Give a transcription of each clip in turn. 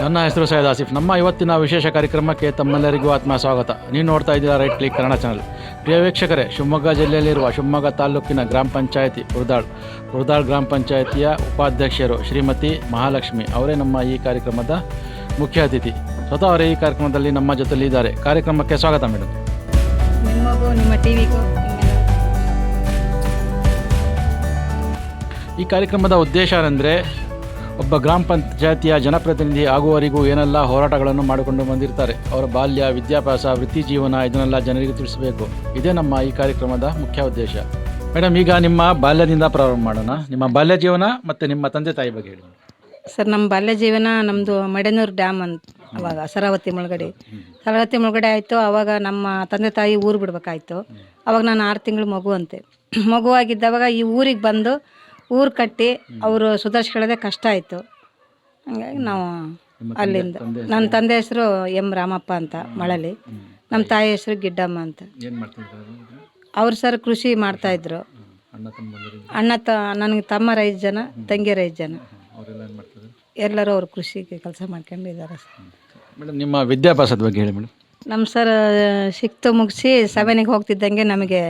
ನನ್ನ ಹೆಸರು ಸೈಯದ್ ಆಸಿಫ್. ನಮ್ಮ ಇವತ್ತಿನ ವಿಶೇಷ ಕಾರ್ಯಕ್ರಮಕ್ಕೆ ತಮ್ಮೆಲ್ಲರಿಗೂ ಆತ್ಮ ಸ್ವಾಗತ. ನೀವು ನೋಡ್ತಾ ಇದ್ದೀರಾ ರೈಟ್ ಕ್ಲಿಕ್ ಕನ್ನಡ ಚಾನಲ್. ಪ್ರಿಯ ವೀಕ್ಷಕರೇ, ಶಿವಮೊಗ್ಗ ಜಿಲ್ಲೆಯಲ್ಲಿರುವ ಶಿವಮೊಗ್ಗ ತಾಲೂಕಿನ ಗ್ರಾಮ ಪಂಚಾಯತಿ ಪುರದಾಳ್ ಗ್ರಾಮ ಪಂಚಾಯತಿಯ ಉಪಾಧ್ಯಕ್ಷರು ಶ್ರೀಮತಿ ಮಹಾಲಕ್ಷ್ಮಿ ಅವರೇ ನಮ್ಮ ಈ ಕಾರ್ಯಕ್ರಮದ ಮುಖ್ಯ ಅತಿಥಿ. ಸ್ವತಃ ಅವರೇ ಈ ಕಾರ್ಯಕ್ರಮದಲ್ಲಿ ನಮ್ಮ ಜೊತೆಲಿ ಇದ್ದಾರೆ. ಕಾರ್ಯಕ್ರಮಕ್ಕೆ ಸ್ವಾಗತ ಮೇಡಮ್. ನಿಮಗೂ ನಿಮ್ಮ ಟಿವಿಗೂ ಈ ಕಾರ್ಯಕ್ರಮದ ಉದ್ದೇಶ ಏನೆಂದರೆ, ಒಬ್ಬ ಗ್ರಾಮ ಪಂಚಾಯತಿಯ ಜನಪ್ರತಿನಿಧಿ ಆಗುವವರೆಗೂ ಏನೆಲ್ಲ ಹೋರಾಟಗಳನ್ನು ಮಾಡಿಕೊಂಡು ಬಂದಿರ್ತಾರೆ. ಅವರ ಬಾಲ್ಯ, ವಿದ್ಯಾಭ್ಯಾಸ, ವೃತ್ತಿ ಜೀವನ ಇದನ್ನೆಲ್ಲ ಜನರಿಗೆ ತಿಳಿಸಬೇಕು. ಇದೇ ನಮ್ಮ ಈ ಕಾರ್ಯಕ್ರಮದ ಮುಖ್ಯ ಉದ್ದೇಶ. ಮೇಡಮ್, ಈಗ ನಿಮ್ಮ ಬಾಲ್ಯದಿಂದ ಪ್ರಾರಂಭ ಮಾಡೋಣ. ನಿಮ್ಮ ಬಾಲ್ಯ ಜೀವನ ಮತ್ತು ನಿಮ್ಮ ತಂದೆ ತಾಯಿ ಬಗ್ಗೆ ಹೇಳಿ. ಸರ್, ನಮ್ಮ ಬಾಲ್ಯ ಜೀವನ ನಮ್ಮದು ಮಡೆನೂರು ಡ್ಯಾಮ್ ಅಂತ, ಅವಾಗ ಸರಾವತಿ ಮುಳುಗಡೆ ಆಯಿತು. ಆವಾಗ ನಮ್ಮ ತಂದೆ ತಾಯಿ ಊರು ಬಿಡ್ಬೇಕಾಯ್ತು. ಅವಾಗ ನಾನು 6 ತಿಂಗಳು ಮಗುವಾಗಿದ್ದವಾಗ ಈ ಊರಿಗೆ ಬಂದು ಊರು ಕಟ್ಟಿ ಅವರು ಸುಧಾರಿಸ್ಕೊಳ್ಳೋದೇ ಕಷ್ಟ ಆಯಿತು. ಹಂಗಾಗಿ ನಾವು ಅಲ್ಲಿಂದ, ನನ್ನ ತಂದೆ ಹೆಸರು ಎಂ ರಾಮಪ್ಪ ಅಂತ ಮಳಲಿ, ನಮ್ಮ ತಾಯಿ ಹೆಸರು ಗಿಡ್ಡಮ್ಮ ಅಂತ. ಅವ್ರು ಸರ್ ಕೃಷಿ ಮಾಡ್ತಾಯಿದ್ರು. ನನಗೆ ತಮ್ಮ 5 ಜನ, ತಂಗಿಯರು 5 ಜನ. ಎಲ್ಲರೂ ಅವ್ರು ಕೃಷಿಗೆ ಕೆಲಸ ಮಾಡ್ಕೊಂಡಿದ್ದಾರೆ ಸರ್. ಮೇಡಮ್, ನಿಮ್ಮ ವಿದ್ಯಾಭ್ಯಾಸದ ಬಗ್ಗೆ ಹೇಳಿ ಮೇಡಮ್. ನಮ್ಮ ಸರ್ 6th ಮುಗಿಸಿ 7ಗೆ ಹೋಗ್ತಿದ್ದಂಗೆ ನಮಗೆ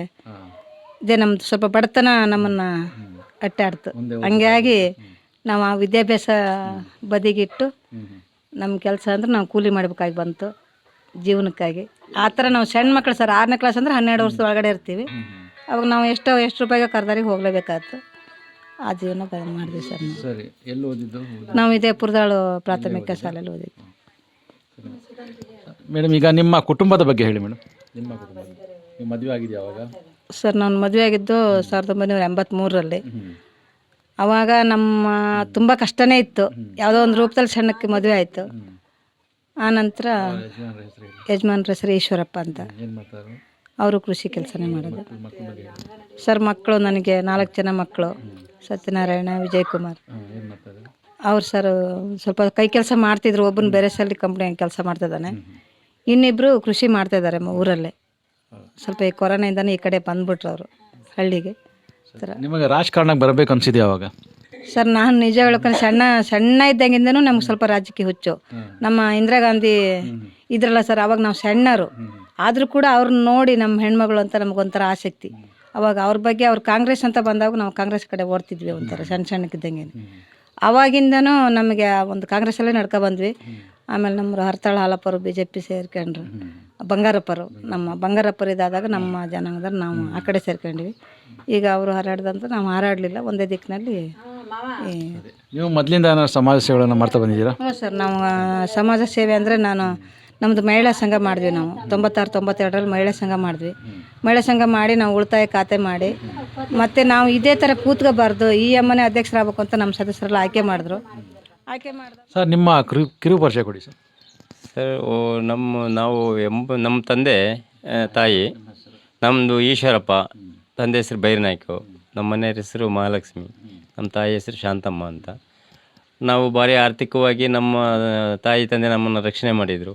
ಇದೇ ನಮ್ಮದು ಸ್ವಲ್ಪ ಬಡತನ ನಮ್ಮನ್ನು ಅಟ್ಟಾಡ್ತು. ಹಂಗಾಗಿ ನಾವು ಆ ವಿದ್ಯಾಭ್ಯಾಸ ಬದಿಗಿಟ್ಟು ನಮ್ಮ ಕೆಲಸ ಅಂದ್ರೆ ನಾವು ಕೂಲಿ ಮಾಡಬೇಕಾಗಿ ಬಂತು ಜೀವನಕ್ಕಾಗಿ. ಆ ಥರ ನಾವು ಸಣ್ಣ ಮಕ್ಕಳು ಸರ್, 6ನೇ ಕ್ಲಾಸ್ ಅಂದರೆ 12 ವರ್ಷದ ಒಳಗಡೆ ಇರ್ತೀವಿ. ಅವಾಗ ನಾವು ಎಷ್ಟು ರೂಪಾಯಿಗೆ ಕರ್ದಾರಿಗೆ ಹೋಗ್ಲೇಬೇಕಾಯ್ತು. ಆ ಜೀವನ ಮಾಡಿದ್ವಿ ಸರ್. ಸರಿ, ಎಲ್ಲಿ ಓದಿದ್ದು? ನಾವು ಇದೇ ಪುರದಾಳು ಪ್ರಾಥಮಿಕ ಶಾಲೆಯಲ್ಲಿ ಓದಿದ್ವಿ. ಮೇಡಮ್, ಈಗ ನಿಮ್ಮ ಕುಟುಂಬದ ಬಗ್ಗೆ ಹೇಳಿ ಮೇಡಮ್. ನಿಮ್ಮ ಕುಟುಂಬ, ನಿಮ್ಮ ಮದುವೆ ಆಗಿದೆಯಾ ಅವಾಗ? ಸರ್, ನಾನು ಮದುವೆ ಆಗಿದ್ದು 1983ರಲ್ಲಿ. ಆವಾಗ ನಮ್ಮ ತುಂಬ ಕಷ್ಟನೇ ಇತ್ತು. ಯಾವುದೋ ಒಂದು ರೂಪದಲ್ಲಿ ಸಣ್ಣಕ್ಕೆ ಮದುವೆ ಆಯಿತು. ಆನಂತರ ಯಜಮಾನ್ರ ಹೆಸರು ಈಶ್ವರಪ್ಪ ಅಂತ, ಅವರು ಕೃಷಿ ಕೆಲಸನೇ ಮಾಡೋದು. ಸರ್, ಮಕ್ಕಳು ನನಗೆ 4 ಜನ ಮಕ್ಕಳು. ಸತ್ಯನಾರಾಯಣ, ವಿಜಯಕುಮಾರ್. ಅವ್ರು ಸರ್ ಸ್ವಲ್ಪ ಕೈ ಕೆಲಸ ಮಾಡ್ತಿದ್ರು. ಒಬ್ಬನ ಬೇರೆ ಸಲ್ಲಿ ಕಂಪ್ನಿಯಾಗಿ ಕೆಲಸ ಮಾಡ್ತಿದ್ದಾನೆ. ಇನ್ನಿಬ್ಬರು ಕೃಷಿ ಮಾಡ್ತಾಯಿದ್ದಾರೆ ಊರಲ್ಲೇ. ಸ್ವಲ್ಪ ಈ ಕೊರೋನಾಯಿಂದನೇ ಈ ಕಡೆ ಬಂದ್ಬಿಟ್ರು ಅವರು ಹಳ್ಳಿಗೆ. ನಿಮಗೆ ರಾಜಕಾರಣಕ್ಕೆ ಬರಬೇಕು ಅನ್ಸಿದೆಯಾ ಅವಾಗ? ಸರ್, ನಾನು ನಿಜ ಹೇಳ್ಕೊಂಡು ಸಣ್ಣ ಇದ್ದಂಗಿಂದನೂ ನಮ್ಗೆ ಸ್ವಲ್ಪ ರಾಜಕೀಯ ಹುಚ್ಚು. ನಮ್ಮ ಇಂದಿರಾ ಗಾಂಧಿ ಇದ್ರಲ್ಲ ಸರ್, ಅವಾಗ ನಾವು ಸಣ್ಣರು ಆದರೂ ಕೂಡ ಅವ್ರನ್ನ ನೋಡಿ ನಮ್ಮ ಹೆಣ್ಮಗಳು ಅಂತ ನಮಗೊಂಥರ ಆಸಕ್ತಿ. ಅವಾಗ ಅವ್ರ ಬಗ್ಗೆ, ಅವ್ರು ಕಾಂಗ್ರೆಸ್ ಅಂತ ಬಂದಾಗ ನಾವು ಕಾಂಗ್ರೆಸ್ ಕಡೆ ಓಡ್ತಿದ್ವಿ ಒಂಥರ ಸಣ್ಣಕ್ಕಿದ್ದಂಗೆ. ಅವಾಗಿಂದನೂ ನಮಗೆ ಒಂದು ಕಾಂಗ್ರೆಸ್ಸಲ್ಲೇ ಬಂದ್ವಿ. ಆಮೇಲೆ ನಮ್ಮ ಹರ್ತಾಳ ಹಾಲಪ್ಪರು BJP ಸೇರ್ಕೊಂಡ್ರು. ಬಂಗಾರಪ್ಪರು, ನಮ್ಮ ಬಂಗಾರಪ್ಪರು ಇದಾದಾಗ ನಮ್ಮ ಜನಾಂಗದಲ್ಲಿ ನಾವು ಆ ಕಡೆ ಸೇರ್ಕೊಂಡ್ವಿ. ಈಗ ಅವರು ಹಾರಾಡ್ದಂತ ನಾವು ಹಾರಾಡಲಿಲ್ಲ, ಒಂದೇ ದಿಕ್ಕಿನಲ್ಲಿ. ನೀವು ಮೊದಲಿಂದ ಏನಾದ್ರು ಸಮಾಜ ಸೇವೆಗಳನ್ನು ಮಾಡ್ತಾ ಬಂದಿದ್ದೀರಾ? ಹ್ಞೂ ಸರ್, ನಾವು ಸಮಾಜ ಸೇವೆ ಅಂದರೆ ನಮ್ಮದು ಮಹಿಳಾ ಸಂಘ ಮಾಡಿದ್ವಿ. ನಾವು 96-92ರಲ್ಲಿ ಮಹಿಳಾ ಸಂಘ ಮಾಡಿದ್ವಿ. ಮಹಿಳಾ ಸಂಘ ಮಾಡಿ ನಾವು ಉಳಿತಾಯ ಖಾತೆ ಮಾಡಿ, ಮತ್ತು ನಾವು ಇದೇ ಥರ ಕೂತ್ಕೋಬಾರ್ದು, ಈ ಅಮ್ಮನೇ ಅಧ್ಯಕ್ಷರಾಗಬೇಕು ಅಂತ ನಮ್ಮ ಸದಸ್ಯರೆಲ್ಲ ಆಯ್ಕೆ ಮಾಡಿದ್ರು. ಸರ್, ನಿಮ್ಮ ಕಿರು ಪರಿಚಯ ಕೊಡಿ ಸರ್. ಸರ್, ನಮ್ಮ ತಂದೆ ತಾಯಿ, ನಮ್ಮದು ಈಶ್ವರಪ್ಪ, ತಂದೆ ಹೆಸರು ಬೈರನಾಯ್ಕು, ನಮ್ಮ ಮನೆಯವ್ರ ಹೆಸರು ಮಹಾಲಕ್ಷ್ಮಿ, ನಮ್ಮ ತಾಯಿ ಹೆಸರು ಶಾಂತಮ್ಮ ಅಂತ. ನಾವು ಭಾರಿ ಆರ್ಥಿಕವಾಗಿ ನಮ್ಮ ತಾಯಿ ತಂದೆ ನಮ್ಮನ್ನು ರಕ್ಷಣೆ ಮಾಡಿದರು.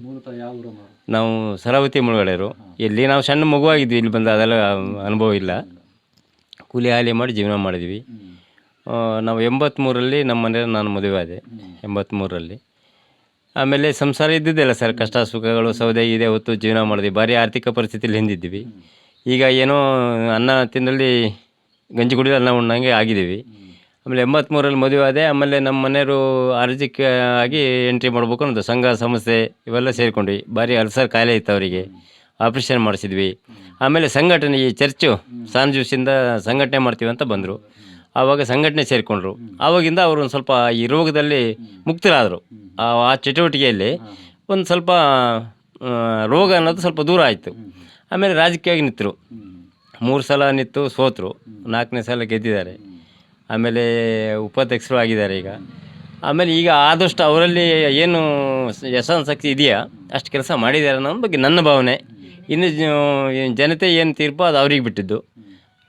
ನಾವು ಸರಾವತಿ ಮುಳುಗಡೆಯರು. ಇಲ್ಲಿ ನಾವು ಸಣ್ಣ ಮಗುವಾಗಿದ್ವಿ, ಇಲ್ಲಿ ಬಂದು ಅದೆಲ್ಲ ಅನುಭವ ಇಲ್ಲ. ಕೂಲಿ ಹಾಲಿ ಮಾಡಿ ಜೀವನ ಮಾಡಿದ್ವಿ. ನಾವು 83ರಲ್ಲಿ ನಮ್ಮ ಮನೆಯಲ್ಲಿ ನಾನು ಮದುವೆ ಆದೆ, 83ರಲ್ಲಿ. ಆಮೇಲೆ ಸಂಸಾರ ಇದ್ದಿದ್ದಿಲ್ಲ ಸರ್, ಕಷ್ಟ ಸುಖಗಳು ಸೌದೆ ಇದೆ ಹೊತ್ತು ಜೀವನ ಮಾಡಿದ್ವಿ. ಭಾರಿ ಆರ್ಥಿಕ ಪರಿಸ್ಥಿತಿಯಲ್ಲಿ ಹಿಂದಿದ್ವಿ. ಈಗ ಏನೋ ಅನ್ನ ತಿಂದಲ್ಲಿ ಗಂಜಿ ಕುಡಿದು ಅನ್ನ ಉಣ್ಣಂಗೆ ಆಗಿದ್ದೀವಿ. ಆಮೇಲೆ 83ರಲ್ಲಿ ಮದುವೆ ಆದೆ. ಆಮೇಲೆ ನಮ್ಮ ಮನೆಯವರು ಆರ್ಥಿಕ ಆಗಿ ಎಂಟ್ರಿ ಮಾಡ್ಬೇಕು ಅನ್ನೋದು ಸಂಘ ಸಂಸ್ಥೆ ಇವೆಲ್ಲ ಸೇರಿಕೊಂಡ್ವಿ. ಭಾರಿ ಅಲ್ಸರ್ ಕಾಯಿಲೆ ಇತ್ತು ಅವರಿಗೆ, ಆಪ್ರೇಷನ್ ಮಾಡಿಸಿದ್ವಿ. ಆಮೇಲೆ ಸಂಘಟನೆ, ಈ ಚರ್ಚು ಸಾನ್ ಜ್ಯೂಸಿಂದ ಸಂಘಟನೆ ಮಾಡ್ತೀವಿ ಅಂತ ಬಂದರು. ಆವಾಗ ಸಂಘಟನೆ ಸೇರಿಕೊಂಡ್ರು. ಆವಾಗಿಂದ ಅವರು ಒಂದು ಸ್ವಲ್ಪ ಈ ರೋಗದಲ್ಲಿ ಮುಕ್ತರಾದರು. ಆ ಚಟುವಟಿಕೆಯಲ್ಲಿ ಒಂದು ಸ್ವಲ್ಪ ರೋಗ ಅನ್ನೋದು ಸ್ವಲ್ಪ ದೂರ ಆಯಿತು. ಆಮೇಲೆ ರಾಜಕೀಯವಾಗಿ ನಿಂತರು. 3 ಸಲ ನಿಂತು ಸೋತರು, 4ನೇ ಸಲ ಗೆದ್ದಿದ್ದಾರೆ. ಆಮೇಲೆ ಉಪಾಧ್ಯಕ್ಷರು ಆಗಿದ್ದಾರೆ ಈಗ. ಆಮೇಲೆ ಈಗ ಆದಷ್ಟು ಅವರಲ್ಲಿ ಏನು ಯಶಾಸಕ್ತಿ ಇದೆಯಾ ಅಷ್ಟು ಕೆಲಸ ಮಾಡಿದ್ದಾರೆ ಅನ್ನೋ ಬಗ್ಗೆ ನನ್ನ ಭಾವನೆ. ಇನ್ನು ಜನತೆ ಏನು ತೀರ್ಪು ಅದು ಅವ್ರಿಗೆ ಬಿಟ್ಟಿದ್ದು.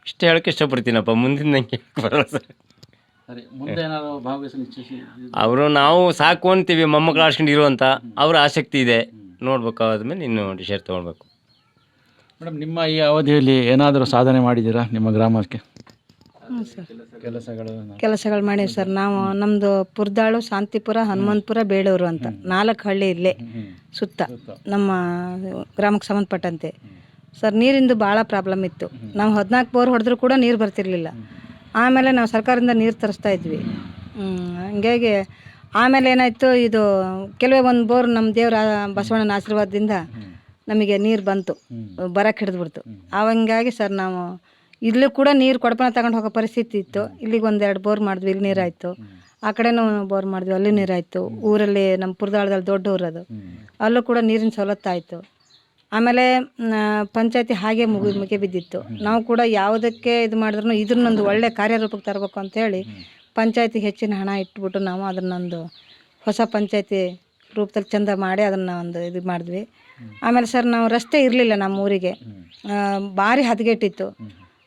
ಇಷ್ಟು ಹೇಳೋಕ್ಕೆ ಇಷ್ಟಪಡ್ತೀನಪ್ಪ. ಮುಂದಿನ ನನಗೆ ಬರೋಲ್ಲ ಸರ್. ಅವರು ನಾವು ಸಾಕು ಅಂತೀವಿ, ಮೊಮ್ಮಕ್ಕಳು ಆಡ್ಸ್ಕೊಂಡು ಇರುವಂಥ ಅವ್ರ ಆಸಕ್ತಿ ಇದೆ. ನೋಡ್ಬೇಕು, ಆದ್ಮೇಲೆ ಇನ್ನು ಡಿಸೈಡ್ ತೊಗೊಳ್ಬೇಕು. ಮೇಡಮ್, ನಿಮ್ಮ ಈ ಅವಧಿಯಲ್ಲಿ ಏನಾದರೂ ಸಾಧನೆ ಮಾಡಿದ್ದೀರಾ ನಿಮ್ಮ ಗ್ರಾಮಕ್ಕೆ? ಹ್ಞೂ ಸರ್ ಕೆಲಸಗಳು ಕೆಲಸಗಳು ಮಾಡೀವಿ ಸರ್. ನಾವು ನಮ್ಮದು ಪುರ್ದಾಳು, ಶಾಂತಿಪುರ, ಹನುಮಂತಪುರ, ಬೇಳೂರು ಅಂತ 4 ಹಳ್ಳಿ ಇಲ್ಲೇ ಸುತ್ತ ನಮ್ಮ ಗ್ರಾಮಕ್ಕೆ ಸಂಬಂಧಪಟ್ಟಂತೆ ಸರ್. ನೀರಿಂದು ಭಾಳ ಪ್ರಾಬ್ಲಮ್ ಇತ್ತು. ನಾವು 14 ಬೋರ್ ಹೊಡೆದ್ರೂ ಕೂಡ ನೀರು ಬರ್ತಿರ್ಲಿಲ್ಲ. ಆಮೇಲೆ ನಾವು ಸರ್ಕಾರದಿಂದ ನೀರು ತರಿಸ್ತಾ ಇದ್ವಿ. ಹಂಗಾಗಿ ಆಮೇಲೆ ಏನಾಯಿತು, ಇದು ಕೆಲವೇ ಒಂದು ಬೋರ್ ನಮ್ಮ ದೇವರ ಬಸವಣ್ಣನ ಆಶೀರ್ವಾದದಿಂದ ನಮಗೆ ನೀರು ಬಂತು, ಬರಕ್ಕೆ ಹಿಡಿದ್ಬಿಡ್ತು. ಹಂಗಾಗಿ ಸರ್ ನಾವು ಇಲ್ಲೂ ಕೂಡ ನೀರು ಕೊಡಪನ ತಗೊಂಡು ಹೋಗೋ ಪರಿಸ್ಥಿತಿ ಇತ್ತು. ಇಲ್ಲಿಗೆ 1-2 ಬೋರ್ ಮಾಡಿದ್ವಿ, ಇಲ್ಲಿ ನೀರಾಯಿತು. ಆ ಕಡೆನೂ ಬೋರ್ ಮಾಡಿದ್ವಿ, ಅಲ್ಲಿ ನೀರಾಯಿತು. ಊರಲ್ಲಿ ನಮ್ಮ ಪುರದಾಳದಲ್ಲಿ ದೊಡ್ಡ ಊರದು, ಅಲ್ಲೂ ಕೂಡ ನೀರಿನ ಸವಲತ್ತಾಯಿತು. ಆಮೇಲೆ ಪಂಚಾಯತಿ ಹಾಗೆ ಮುಗಿ ಬಿದ್ದಿತ್ತು. ನಾವು ಕೂಡ ಯಾವುದಕ್ಕೆ ಇದು ಮಾಡಿದ್ರು ಇದನ್ನೊಂದು ಒಳ್ಳೆ ಕಾರ್ಯರೂಪಕ್ಕೆ ತರಬೇಕು ಅಂಥೇಳಿ ಪಂಚಾಯತಿಗೆ ಹೆಚ್ಚಿನ ಹಣ ಇಟ್ಬಿಟ್ಟು ನಾವು ಅದನ್ನೊಂದು ಹೊಸ ಪಂಚಾಯತಿ ರೂಪದಲ್ಲಿ ಚಂದ ಮಾಡಿ ಅದನ್ನು ಒಂದು ಇದು ಮಾಡಿದ್ವಿ. ಆಮೇಲೆ ಸರ್ ನಾವು ರಸ್ತೆ ಇರಲಿಲ್ಲ ನಮ್ಮ ಊರಿಗೆ, ಭಾರಿ ಹದಗೆಟ್ಟಿತ್ತು.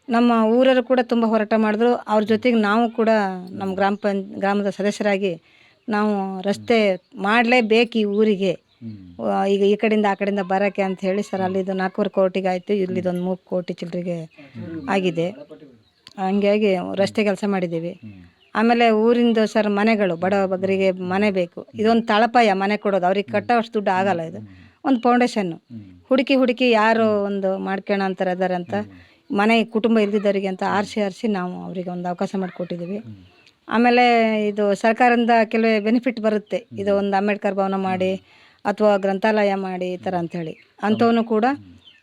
ನಮ್ಮ ಊರವರು ಕೂಡ ತುಂಬ ಹೋರಾಟ ಮಾಡಿದ್ರು. ಅವ್ರ ಜೊತೆಗೆ ನಾವು ಕೂಡ ನಮ್ಮ ಗ್ರಾಮದ ಸದಸ್ಯರಾಗಿ ನಾವು ರಸ್ತೆ ಮಾಡಲೇಬೇಕು ಈ ಊರಿಗೆ, ಈಗ ಈ ಕಡೆಯಿಂದ ಆ ಕಡೆಯಿಂದ ಬರೋಕ್ಕೆ ಅಂತ ಹೇಳಿ ಸರ್. ಅಲ್ಲಿದು 4.25 ಕೋಟಿಗೆ ಆಯಿತು, ಇಲ್ಲಿದೊಂದು 3 ಕೋಟಿ ಚಿಲ್ಲರೆಗೆ ಆಗಿದೆ. ಹಂಗಾಗಿ ರಸ್ತೆ ಕೆಲಸ ಮಾಡಿದ್ದೀವಿ. ಆಮೇಲೆ ಊರಿಂದು ಸರ್ ಮನೆಗಳು, ಬಡ ಬಗ್ಗರಿಗೆ ಮನೆ ಬೇಕು. ಇದೊಂದು ತಳಪಾಯ ಮನೆ ಕೊಡೋದು, ಅವ್ರಿಗೆ ಕಟ್ಟೋಷ್ಟು ದುಡ್ಡು ಆಗಲ್ಲ. ಇದು ಒಂದು ಫೌಂಡೇಶನ್ನು ಹುಡುಕಿ ಯಾರು ಒಂದು ಮಾಡ್ಕೋಣ ಅಂತಾರೆ ಅದಾರೆ ಅಂತ ಮನೆ ಕುಟುಂಬ ಇಲ್ದಿದ್ದವರಿಗೆ ಅಂತ ಆರಿಸಿ ನಾವು ಅವರಿಗೆ ಒಂದು ಅವಕಾಶ ಮಾಡಿಕೊಟ್ಟಿದ್ದೀವಿ. ಆಮೇಲೆ ಇದು ಸರ್ಕಾರದಿಂದ ಕೆಲವೇ ಬೆನಿಫಿಟ್ ಬರುತ್ತೆ. ಇದು ಒಂದು ಅಂಬೇಡ್ಕರ್ ಭವನ ಮಾಡಿ ಅಥವಾ ಗ್ರಂಥಾಲಯ ಮಾಡಿ ಈ ಥರ ಅಂಥೇಳಿ ಅಂಥವನು ಕೂಡ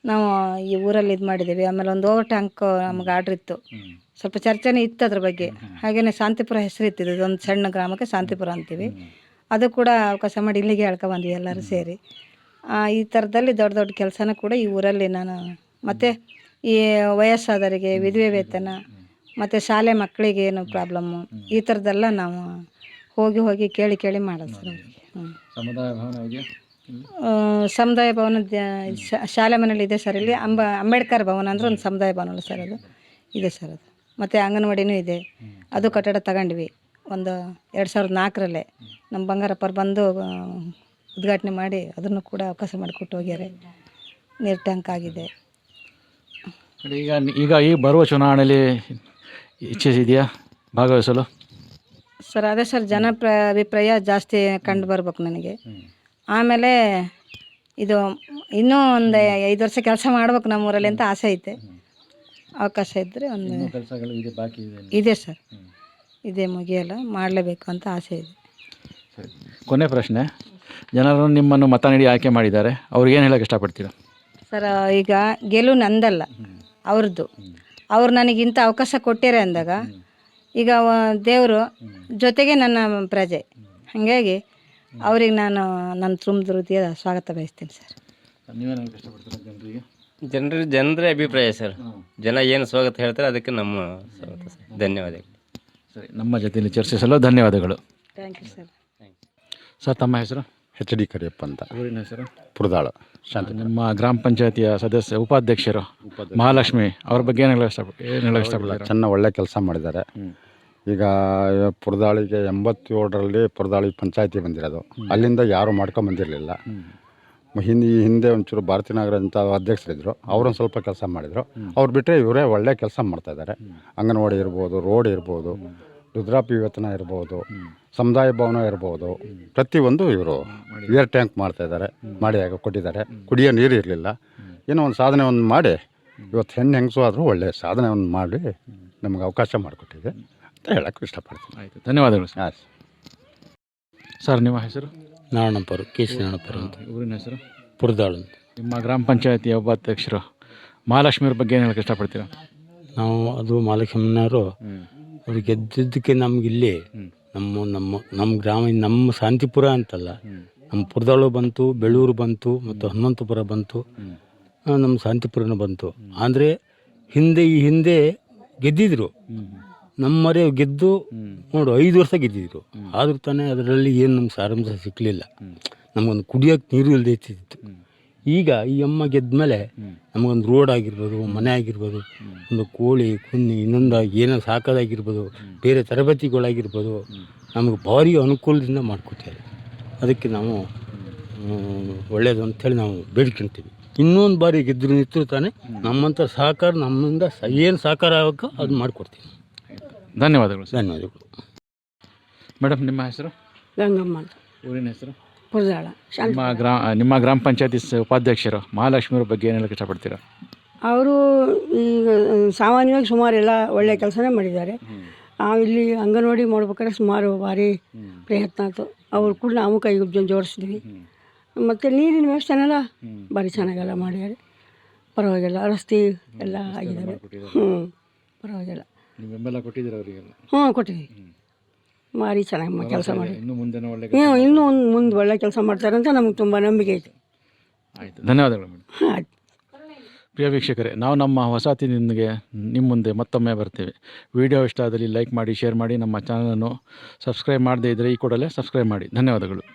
ನಾವು ಈ ಊರಲ್ಲಿ ಇದು ಮಾಡಿದ್ದೀವಿ. ಆಮೇಲೆ ಒಂದು ಓವರ್ ಟ್ಯಾಂಕ್ ನಮ್ಗೆ ಆರ್ಡ್ರ್ ಇತ್ತು, ಸ್ವಲ್ಪ ಚರ್ಚೆನೇ ಇತ್ತು ಅದ್ರ ಬಗ್ಗೆ. ಹಾಗೆಯೇ ಶಾಂತಿಪುರ ಹೆಸರು ಇತ್ತಿದ್ದು, ಇದೊಂದು ಸಣ್ಣ ಗ್ರಾಮಕ್ಕೆ ಶಾಂತಿಪುರ ಅಂತೀವಿ. ಅದು ಕೂಡ ಅವಕಾಶ ಮಾಡಿ ಇಲ್ಲಿಗೆ ಹೇಳ್ಕೊಬಂದ್ವಿ ಎಲ್ಲರೂ ಸೇರಿ. ಈ ಥರದಲ್ಲಿ ದೊಡ್ಡ ದೊಡ್ಡ ಕೆಲಸನ ಕೂಡ ಈ ಊರಲ್ಲಿ ನಾನು, ಮತ್ತು ಈ ವಯಸ್ಸಾದವರಿಗೆ ವಿಧವೆ ವೇತನ, ಮತ್ತು ಶಾಲೆ ಮಕ್ಕಳಿಗೆ ಏನು ಪ್ರಾಬ್ಲಮ್ಮು, ಈ ಥರದ್ದೆಲ್ಲ ನಾವು ಹೋಗಿ ಕೇಳಿ ಮಾಡೋದು ಸರ್ ಅವರಿಗೆ. ಸಮುದಾಯ ಭವನ ಇದೆಯಾ? ಸಮುದಾಯ ಭವನ ಶಾಲೆ ಮನೇಲಿ ಇದೆ ಸರ್. ಇಲ್ಲಿ ಅಂಬೇಡ್ಕರ್ ಭವನ ಅಂದರೆ ಒಂದು ಸಮುದಾಯ ಭವನ ಸರ್, ಅದು ಇದೆ ಸರ್. ಅದು ಮತ್ತು ಅಂಗನವಾಡಿನೂ ಇದೆ. ಅದು ಕಟ್ಟಡ ತಗೊಂಡ್ವಿ ಒಂದು 2004ರಲ್ಲೇ. ನಮ್ಮ ಬಂಗಾರಪ್ಪರು ಬಂದು ಉದ್ಘಾಟನೆ ಮಾಡಿ ಅದನ್ನು ಕೂಡ ಅವಕಾಶ ಮಾಡಿಕೊಟ್ಟು ಹೋಗ್ಯಾರೆ. ನೀರು ಟ್ಯಾಂಕ್ ಆಗಿದೆ. ಈಗ ಈ ಬರುವ ಚುನಾವಣೆಯಲ್ಲಿ ಇಚ್ಛೆ ಇದೆಯಾ ಭಾಗವಹಿಸಲು? ಸರ್ ಅದೇ ಸರ್, ಅಭಿಪ್ರಾಯ ಜಾಸ್ತಿ ಕಂಡು ಬರ್ಬೇಕು ನನಗೆ. ಆಮೇಲೆ ಇದು ಇನ್ನೂ ಒಂದು 5 ವರ್ಷ ಕೆಲಸ ಮಾಡ್ಬೇಕು ನಮ್ಮೂರಲ್ಲಿ ಅಂತ ಆಸೆ ಐತೆ. ಅವಕಾಶ ಇದ್ದರೆ ಒಂದು ಕೆಲಸಗಳು ಇದೆ, ಬಾಕಿ ಇದೆ ಸರ್, ಇದೇ ಮುಗಿಯಲ್ಲ, ಮಾಡಲೇಬೇಕು ಅಂತ ಆಸೆ ಇದೆ. ಸರಿ, ಕೊನೆ ಪ್ರಶ್ನೆ. ಜನರು ನಿಮ್ಮನ್ನು ಮತ ನೀಡಿ ಆಯ್ಕೆ ಮಾಡಿದ್ದಾರೆ, ಅವ್ರಿಗೇನು ಹೇಳೋಕ್ಕೆ ಇಷ್ಟಪಡ್ತೀರಾ? ಸರ್ ಈಗ ಗೆಲುವು ನಂದಲ್ಲ, ಅವ್ರದ್ದು. ಅವ್ರು ನನಗಿಂತ ಅವಕಾಶ ಕೊಟ್ಟಿರೆ ಅಂದಾಗ ಈಗ ದೇವರು ಜೊತೆಗೆ ನನ್ನ ಪ್ರಜೆ, ಹಾಗಾಗಿ ಅವ್ರಿಗೆ ನಾನು ನನ್ನ ತುಂಬ ರೀತಿಯ ಸ್ವಾಗತ ಬಯಸ್ತೀನಿ ಸರ್. ನೀವೇನು ಹೇಳೋಕ್ಕೆ ಇಷ್ಟಪಡ್ತೀರಾ ಜನರಿಗೆ? ಜನರ ಅಭಿಪ್ರಾಯ ಸರ್. ಜನ ಏನು ಸ್ವಾಗತ ಹೇಳ್ತಾರೆ ಅದಕ್ಕೆ ನಮ್ಮ ಸ್ವಾಗತ ಸರ್. ಧನ್ಯವಾದಗಳು. ಸರಿ, ನಮ್ಮ ಜೊತೆಯಲ್ಲಿ ಚರ್ಚಿಸಲು ಧನ್ಯವಾದಗಳು. Thank you sir. ಸರ್, ತಮ್ಮ ಹೆಸರು? HD ಕರಿಯಪ್ಪ ಅಂತ, ಊರಿನ ಹೆಸರು? ಪುರದಾಳು ಶಾಂತಿ. ನಿಮ್ಮ ಗ್ರಾಮ ಪಂಚಾಯತಿಯ ಸದಸ್ಯ ಉಪಾಧ್ಯಕ್ಷರು ಮಹಾಲಕ್ಷ್ಮಿ ಅವ್ರ ಬಗ್ಗೆ ಏನು ಹೇಳೋಕ್ಕೆ ಇಷ್ಟಪಡ್ತೀರಾ? ಚೆನ್ನಾಗಿ ಒಳ್ಳೆ ಕೆಲಸ ಮಾಡಿದ್ದಾರೆ. ಈಗ ಪುರದಾಳಿಗೆ 87ರಲ್ಲಿ ಪುರದಾಳಿ ಪಂಚಾಯತಿ ಬಂದಿರೋದು, ಅಲ್ಲಿಂದ ಯಾರು ಮಾಡ್ಕೊಂಡು ಬಂದಿರಲಿಲ್ಲ. ಹಿಂದೆ ಒಂಚೂರು ಭಾರತೀನಗರ ಅಂತ ಅಧ್ಯಕ್ಷರಿದ್ದರು, ಅವರೊಂದು ಸ್ವಲ್ಪ ಕೆಲಸ ಮಾಡಿದರು. ಅವ್ರು ಬಿಟ್ಟರೆ ಇವರೇ ಒಳ್ಳೆ ಕೆಲಸ ಮಾಡ್ತಾಯಿದ್ದಾರೆ. ಅಂಗನವಾಡಿ ಇರ್ಬೋದು, ರೋಡ್ ಇರ್ಬೋದು, ರುದ್ರಾಪಿ ವೇತನ ಇರ್ಬೋದು, ಸಮುದಾಯ ಭವನ ಇರ್ಬೋದು, ಪ್ರತಿಯೊಂದು ಇವರು ಏರ್ ಟ್ಯಾಂಕ್ ಮಾಡ್ತಾಯಿದ್ದಾರೆ, ಮಾಡಿ ಕೊಟ್ಟಿದ್ದಾರೆ. ಕುಡಿಯೋ ನೀರು ಇರಲಿಲ್ಲ, ಏನೋ ಒಂದು ಸಾಧನೆ ಒಂದು ಮಾಡಿ ಇವತ್ತು ಹೆಂಗಸು ಆದರೂ ಒಳ್ಳೆಯ ಸಾಧನೆ ಒಂದು ಮಾಡಿ ನಮಗೆ ಅವಕಾಶ ಮಾಡಿಕೊಟ್ಟಿದೆ ಅಂತ ಹೇಳೋಕ್ಕೆ ಇಷ್ಟಪಡ್ತೀನಿ. ಆಯಿತು, ಧನ್ಯವಾದಗಳು ಸರ್. ಹಾಂ ಸರ್, ನಿಮ್ಮ ಹೆಸರು? ನಾರಾಯಣಪ್ಪರು, KC ನಾರಾಯಣಪ್ಪರು ಅಂತ. ಊರಿನ ಹೆಸರು? ಪುರದಾಳು ಅಂತ. ನಿಮ್ಮ ಗ್ರಾಮ ಪಂಚಾಯತಿಯ ಉಪಾಧ್ಯಕ್ಷರು ಮಹಾಲಕ್ಷ್ಮಿ ಅವ್ರ ಬಗ್ಗೆ ಏನು ಹೇಳೋಕ್ಕೆ ಇಷ್ಟಪಡ್ತೀರಾ? ನಾವು ಅದು ಮಹಾಲಕ್ಷ್ಮೀನವರು ಅವ್ರು ಗೆದ್ದಿದ್ದಕ್ಕೆ ನಮಗಿಲ್ಲಿ ನಮ್ಮ ಗ್ರಾಮ, ನಮ್ಮ ಶಾಂತಿಪುರ ಅಂತಲ್ಲ, ನಮ್ಮ ಪುರದಾಳು ಬಂತು, ಬೆಳ್ಳೂರು ಬಂತು, ಮತ್ತು ಹನುಮಂತಪುರ ಬಂತು, ನಮ್ಮ ಶಾಂತಿಪುರನೂ ಬಂತು. ಅಂದರೆ ಹಿಂದೆ ಗೆದ್ದಿದ್ರು, ನಮ್ಮರೇ ಗೆದ್ದು ನೋಡು 5 ವರ್ಷ ಗೆದ್ದಿದ್ರು. ಆದರೂ ತಾನೇ ಅದರಲ್ಲಿ ಏನು ನಮ್ಮ ಸಾರಾಂಶ ಸಿಕ್ಕಲಿಲ್ಲ. ನಮಗೊಂದು ಕುಡಿಯೋಕ್ಕೆ ನೀರು ಇಲ್ಲದೆ ಇರ್ತಿತ್ತು. ಈಗ ಈ ಅಮ್ಮ ಗೆದ್ದ ಮೇಲೆ ನಮಗೊಂದು ರೋಡ್ ಆಗಿರ್ಬೋದು, ಮನೆ ಆಗಿರ್ಬೋದು, ಒಂದು ಕೋಳಿ ಕುನ್ನಿ ಇನ್ನೊಂದು ಏನೋ ಸಾಕೋದಾಗಿರ್ಬೋದು, ಬೇರೆ ತರಬೇತಿಗಳಾಗಿರ್ಬೋದು, ನಮಗೆ ಭಾರಿ ಅನುಕೂಲದಿಂದ ಮಾಡಿಕೊಡ್ತಾರೆ. ಅದಕ್ಕೆ ನಾವು ಒಳ್ಳೆಯದು ಅಂಥೇಳಿ ನಾವು ಬೇಡ್ಕೊಳ್ತೀವಿ. ಇನ್ನೊಂದು ಬಾರಿ ಗೆದ್ರು ನಿಂತರೂ ತಾನೇ ನಮ್ಮಂಥ ಸಹಕಾರ, ನಮ್ಮಿಂದ ಏನು ಸಹಕಾರ ಆಗಬೇಕೋ ಅದು ಮಾಡಿಕೊಡ್ತೀವಿ. ಧನ್ಯವಾದಗಳು ಸರ್. ಧನ್ಯವಾದಗಳು. ಮೇಡಮ್, ನಿಮ್ಮ ಹೆಸರು? ಗಂಗಮ್ಮ ಅಂತ, ಊರಿನ ಹೆಸರು? ಪುರದಾಳ. ನಿಮ್ಮ ಗ್ರಾಮ ಪಂಚಾಯತಿ ಉಪಾಧ್ಯಕ್ಷರು ಮಹಾಲಕ್ಷ್ಮಿ ಅವ್ರ ಬಗ್ಗೆ ಏನು ಹೇಳಕ್ಕೆ ಇಷ್ಟಪಡ್ತೀರಾ? ಅವರು ಈಗ ಸಾಮಾನ್ಯವಾಗಿ ಸುಮಾರು ಎಲ್ಲ ಒಳ್ಳೆಯ ಕೆಲಸನೇ ಮಾಡಿದ್ದಾರೆ. ಇಲ್ಲಿ ಅಂಗನವಾಡಿ ಮಾಡ್ಬೇಕಾದ್ರೆ ಸುಮಾರು ಭಾರಿ ಪ್ರಯತ್ನ ಆಯಿತು. ಅವ್ರು ಕೂಡ ನಾವು ಕೈ ಜೋಡಿಸಿದ್ವಿ. ಮತ್ತು ನೀರಿನ ವ್ಯವಸ್ಥೆನೆಲ್ಲ ಭಾರಿ ಚೆನ್ನಾಗೆಲ್ಲ ಮಾಡಿದ್ದಾರೆ. ಪರವಾಗಿಲ್ಲ, ರಸ್ತೆ ಎಲ್ಲ ಆಗಿದ್ದಾವೆ. ಪರವಾಗಿಲ್ಲ. ನೀವು ಬೆಂಬಲ ಕೊಟ್ಟಿದ್ದೀರಾ ಅವರಿಗೆಲ್ಲ? ಕೊಟ್ಟಿದ್ವಿ. ಭಾರಿ ಚೆನ್ನಾಗಿ ಕೆಲಸ ಮಾಡಿ ಇನ್ನು ಮುಂದೆ ಒಳ್ಳೆ ಇನ್ನೂ ಮುಂದೆ ಒಳ್ಳೆ ಕೆಲಸ ಮಾಡ್ತಾರೆ ಅಂತ ನಮ್ಗೆ ತುಂಬ ನಂಬಿಕೆ ಐತೆ. ಆಯಿತು, ಧನ್ಯವಾದಗಳು ಮೇಡಮ್. ಆಯ್ತು. ಪ್ರಿಯ ವೀಕ್ಷಕರೇ, ನಾವು ನಮ್ಮ ಹೊಸತಿನೊಂದಿಗೆ ನಿಮ್ಮ ಮುಂದೆ ಮತ್ತೊಮ್ಮೆ ಬರ್ತೀವಿ. ವಿಡಿಯೋ ಇಷ್ಟ ಆದಲ್ಲಿ ಲೈಕ್ ಮಾಡಿ, ಶೇರ್ ಮಾಡಿ. ನಮ್ಮ ಚಾನಲನ್ನು ಸಬ್ಸ್ಕ್ರೈಬ್ ಮಾಡದೇ ಇದ್ದರೆ ಈ ಕೂಡಲೇ ಸಬ್ಸ್ಕ್ರೈಬ್ ಮಾಡಿ. ಧನ್ಯವಾದಗಳು.